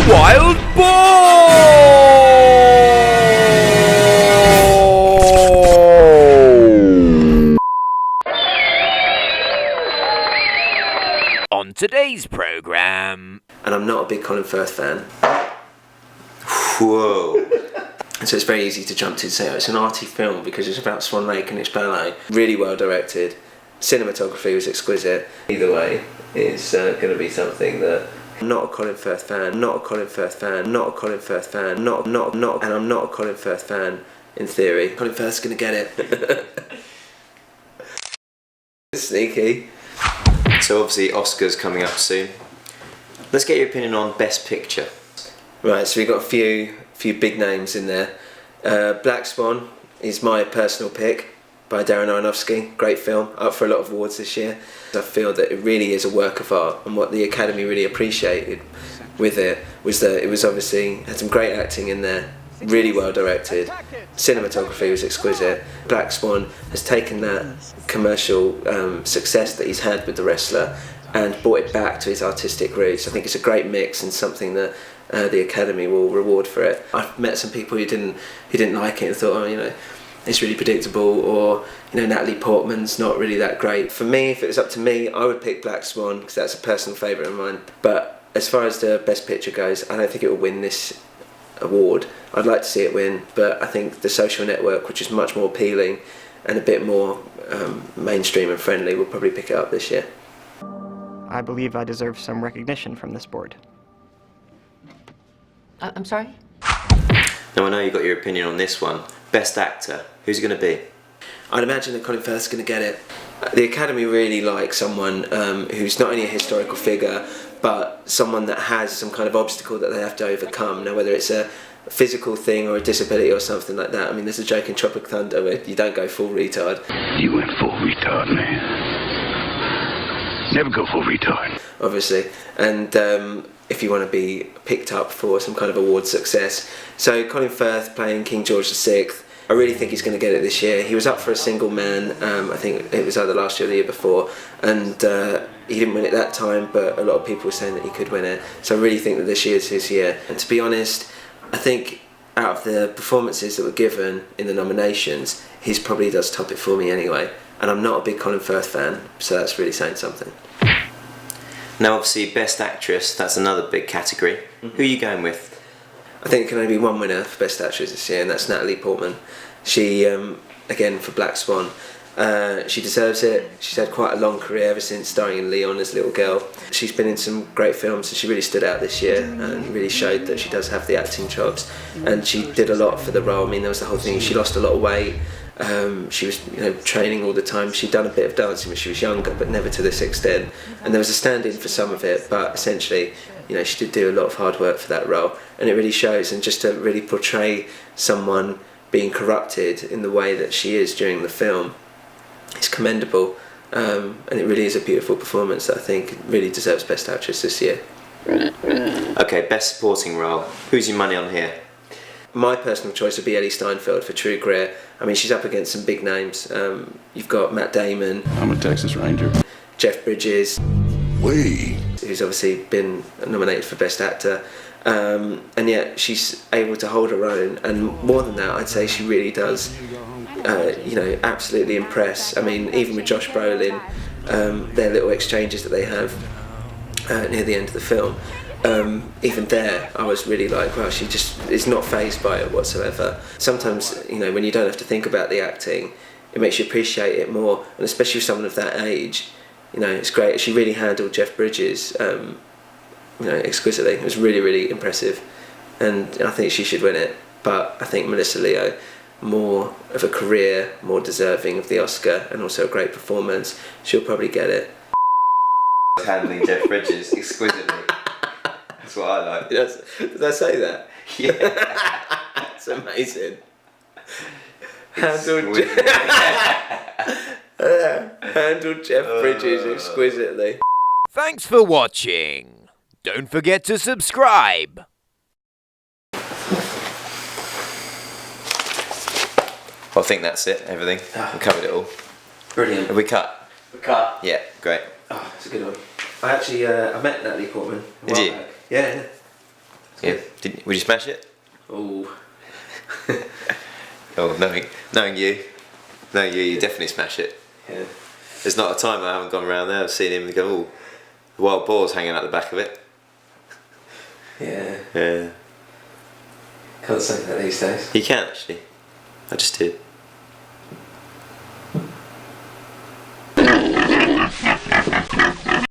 Wild Ball! On today's programme... And I'm not a big Colin Firth fan. Whoa. So it's very easy to jump to say, oh, it's an arty film because it's about Swan Lake and it's ballet. Really well directed. Cinematography was exquisite. Either way, it's going to be something that... I'm not a Colin Firth fan, not a Colin Firth fan, not a Colin Firth fan, and I'm not a Colin Firth fan in theory. Colin Firth's going to get it. Sneaky. So obviously Oscars coming up soon. Let's get your opinion on Best Picture. Right, so we've got a few big names in there. Black Swan is my personal pick by Darren Aronofsky. Great film, up for a lot of awards this year. I feel that it really is a work of art, and what the Academy really appreciated with it was that it was obviously had some great acting in there, really well directed. Cinematography was exquisite. Black Swan has taken that commercial success that he's had with The Wrestler and brought it back to his artistic roots. I think it's a great mix and something that the Academy will reward for it. I've met some people who didn't like it and thought, oh, you know, it's really predictable, or, you know, Natalie Portman's not really that great. For me, if it was up to me, I would pick Black Swan because that's a personal favourite of mine. But as far as the Best Picture goes, I don't think it will win this award. I'd like to see it win, but I think The Social Network, which is much more appealing and a bit more mainstream and friendly, will probably pick it up this year. I believe I deserve some recognition from this board. I'm sorry? Now I know you got your opinion on this one. Best Actor, who's it going to be? I'd imagine that Colin Firth's going to get it. The Academy really likes someone who's not only a historical figure, but someone that has some kind of obstacle that they have to overcome. Now, whether it's a physical thing or a disability or something like that. I mean, there's a joke in Tropic Thunder where you don't go full retard. You went full retard, man. Never go full retard. Obviously. And if you want to be picked up for some kind of award success. So Colin Firth playing King George VI, I really think he's going to get it this year. He was up for A Single Man, I think it was either last year or the year before, and he didn't win it that time, but a lot of people were saying that he could win it. So I really think that this year's his year. And to be honest, I think out of the performances that were given in the nominations, his probably does top it for me anyway. And I'm not a big Colin Firth fan, so that's really saying something. Now obviously Best Actress, that's another big category. Mm-hmm. Who are you going with? I think there can only be one winner for Best Actress this year, and that's Natalie Portman. She, again, for Black Swan, she deserves it. She's had quite a long career ever since starring in Leon as a little girl. She's been in some great films, and she really stood out this year and really showed that she does have the acting chops. And she did a lot for the role. I mean, there was the whole thing, she lost a lot of weight. She was, you know, training all the time. She'd done a bit of dancing when she was younger, but never to this extent. And there was a stand-in for some of it, but essentially, you know, she did do a lot of hard work for that role, and it really shows. And just to really portray someone being corrupted in the way that she is during the film, it's commendable. And it really is a beautiful performance that I think really deserves Best Actress this year. Okay, Best Supporting Role. Who's your money on here? My personal choice would be Ellie Steinfeld for True Grit. I mean, she's up against some big names. You've got Matt Damon. I'm a Texas Ranger. Jeff Bridges. Wait. Who's obviously been nominated for Best Actor. And yet she's able to hold her own. And more than that, I'd say she really does, you know, absolutely impress. I mean, even with Josh Brolin, their little exchanges that they have near the end of the film, even there I was really like, wow, she just is not fazed by it whatsoever. Sometimes, you know, when you don't have to think about the acting, it makes you appreciate it more, and especially with someone of that age, you know, it's great. She really handled Jeff Bridges, you know, exquisitely. It was really, really impressive, and I think she should win it. But I think Melissa Leo, more of a career, more deserving of the Oscar, and also a great performance, she'll probably get it. Handling Jeff Bridges exquisitely. That's what I like. Did I say that? Yeah. That's amazing. Handled Jeff Bridges exquisitely. Thanks for watching. Don't forget to subscribe. I think that's it, everything. We covered it all. Brilliant. Have we cut? We cut. Yeah, great. Oh, it's a good one. I actually, I met Natalie Portman a while Did you? back. Yeah. Yeah. Would you smash it? Oh. Oh, knowing you, you definitely smash it. Yeah. There's not a time I haven't gone around there. I've seen him and go, oh, the wild boar's hanging out the back of it. Yeah. Yeah. Can't say that these days. You can actually. I just did.